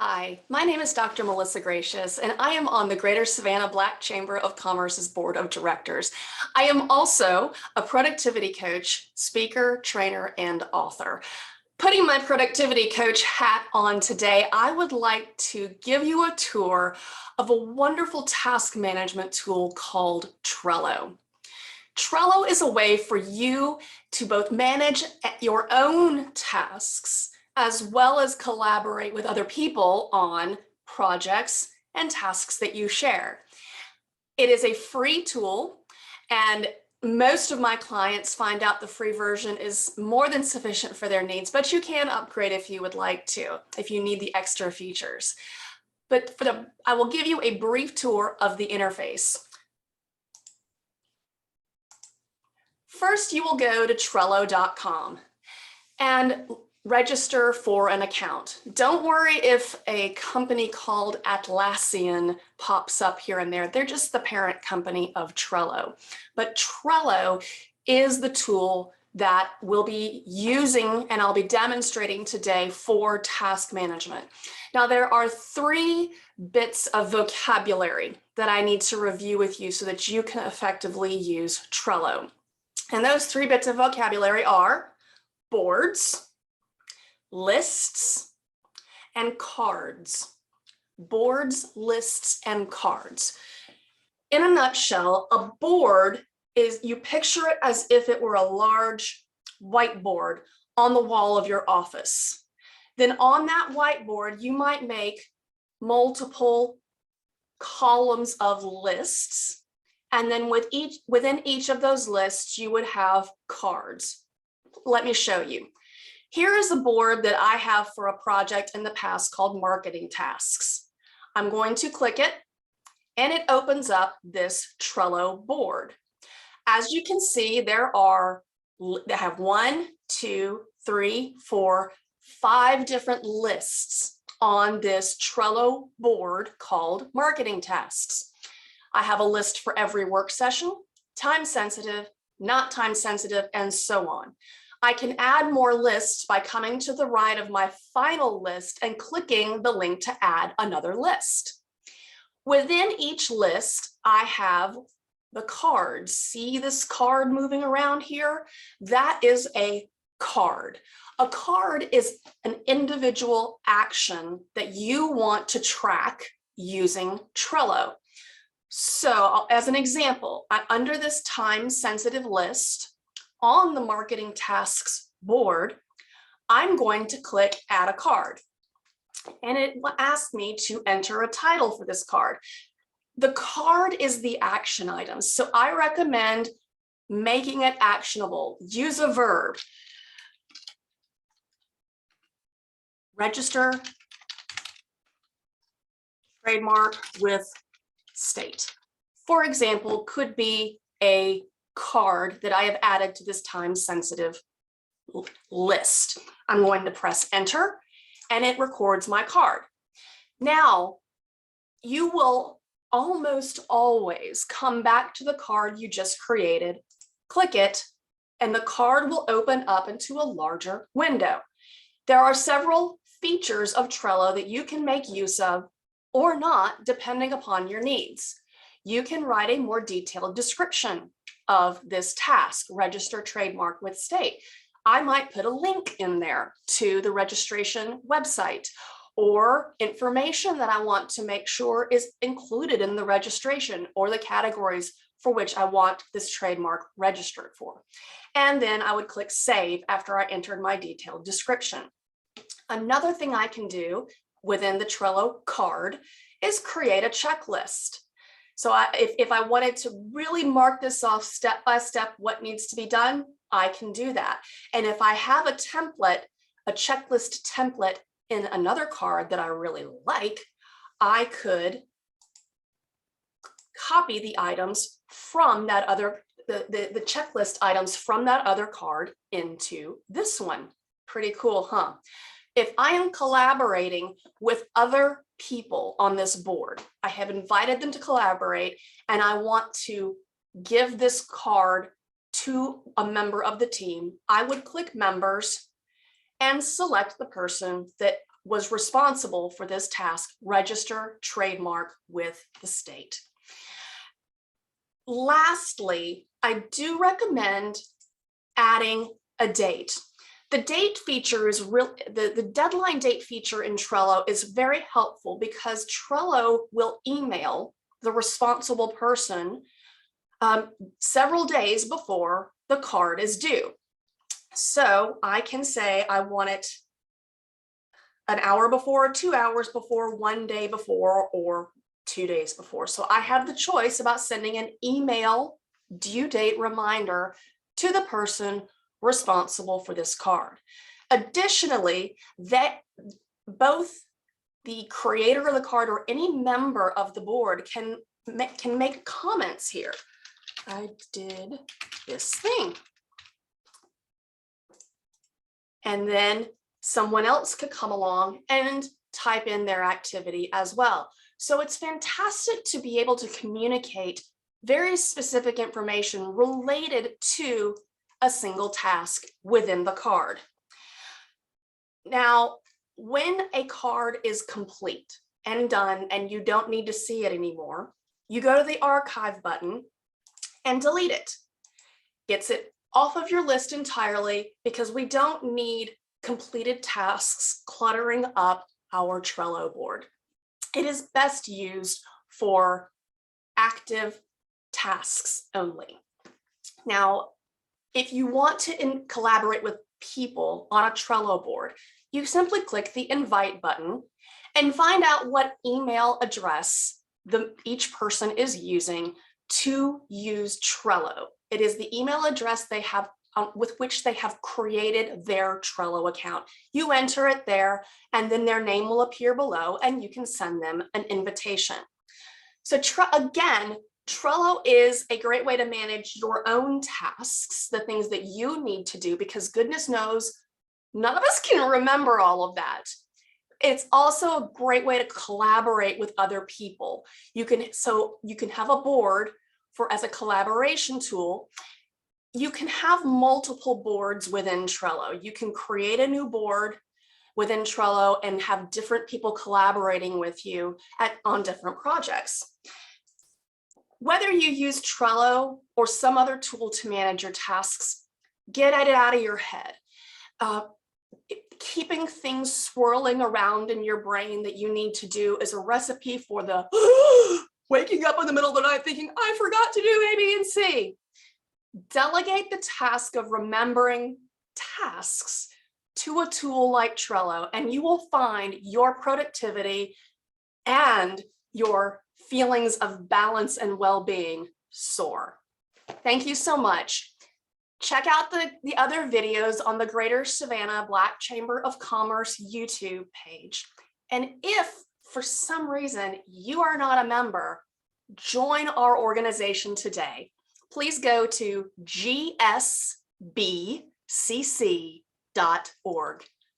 Hi, my name is Dr. Melissa Gratias, and I am on the Greater Savannah Black Chamber of Commerce's Board of Directors. I am also a productivity coach, speaker, trainer, and author. Putting my productivity coach hat on today, I would like to give you a tour of a wonderful task management tool called Trello. Trello is a way for you to both manage your own tasks as well as collaborate with other people on projects and tasks that you share. It is a free tool, and most of my clients find out the free version is more than sufficient for their needs, but you can upgrade if you would like to, if you need the extra features. But I will give you a brief tour of the interface. First, you will go to Trello.com and register for an account. Don't worry if a company called Atlassian pops up here and there. They're just the parent company of Trello. But Trello is the tool that we'll be using and I'll be demonstrating today for task management. Now, there are 3 bits of vocabulary that I need to review with you so that you can effectively use Trello. And those 3 bits of vocabulary are boards, lists, and cards. Boards, lists, and cards. In a nutshell, a board is, you picture it as if it were a large whiteboard on the wall of your office. Then on that whiteboard, you might make multiple columns of lists. And then within each of those lists, you would have cards. Let me show you. Here is a board that I have for a project in the past called marketing tasks. I'm going to click it and it opens up this Trello board. As you can see, they have 1, 2, 3, 4, 5 different lists on this Trello board called marketing tasks. I have a list for every work session, time sensitive, not time sensitive, and so on. I can add more lists by coming to the right of my final list and clicking the link to add another list. Within each list, I have the cards. See this card moving around here? That is a card. A card is an individual action that you want to track using Trello. So as an example, under this time-sensitive list on the marketing tasks board, I'm going to click add a card. And it will ask me to enter a title for this card. The card is the action item. So I recommend making it actionable. Use a verb. Register, trademark with state. For example, could be a card that I have added to this time-sensitive list. I'm going to press enter and it records my card. Now, you will almost always come back to the card you just created, click it, and the card will open up into a larger window. There are several features of Trello that you can make use of or not, depending upon your needs. You can write a more detailed description of this task, register trademark with state. I might put a link in there to the registration website or information that I want to make sure is included in the registration or the categories for which I want this trademark registered for. And then I would click save after I entered my detailed description. Another thing I can do within the Trello card is create a checklist. So if I wanted to really mark this off step by step what needs to be done, I can do that. And if I have a template, a checklist template in another card that I really like, I could copy the items from that other, the checklist items from that other card into this one. Pretty cool, huh? If I am collaborating with other people on this board, I have invited them to collaborate, and I want to give this card to a member of the team, I would click members and select the person that was responsible for this task register trademark with the state. Lastly, I do recommend adding a date. The date feature is the deadline date feature in Trello is very helpful because Trello will email the responsible person several days before the card is due. So I can say I want it an hour before, 2 hours before, 1 day before, or 2 days before. So I have the choice about sending an email due date reminder to the person responsible for this card. Additionally, that both the creator of the card or any member of the board can make comments here. I did this thing. And then someone else could come along and type in their activity as well. So it's fantastic to be able to communicate very specific information related to a single task within the card. Now, when a card is complete and done and you don't need to see it anymore, you go to the archive button and delete it. Gets it off of your list entirely because we don't need completed tasks cluttering up our Trello board. It is best used for active tasks only. Now, if you want to collaborate with people on a Trello board, you simply click the invite button and find out what email address each person is using to use Trello. It is the email address they have with which they have created their Trello account. You enter it there, and then their name will appear below, and you can send them an invitation. So again, Trello is a great way to manage your own tasks, the things that you need to do, because goodness knows, none of us can remember all of that. It's also a great way to collaborate with other people. You can have a board as a collaboration tool. You can have multiple boards within Trello. You can create a new board within Trello and have different people collaborating with you on different projects. Whether you use Trello or some other tool to manage your tasks, get it out of your head. Keeping things swirling around in your brain that you need to do is a recipe for the waking up in the middle of the night thinking, I forgot to do A, B, and C. Delegate the task of remembering tasks to a tool like Trello, and you will find your productivity and your feelings of balance and well-being soar. Thank you so much. Check out the other videos on the Greater Savannah Black Chamber of Commerce YouTube page. And if for some reason you are not a member, join our organization today. Please go to gsbcc.org.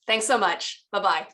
Thanks so much. Bye-bye.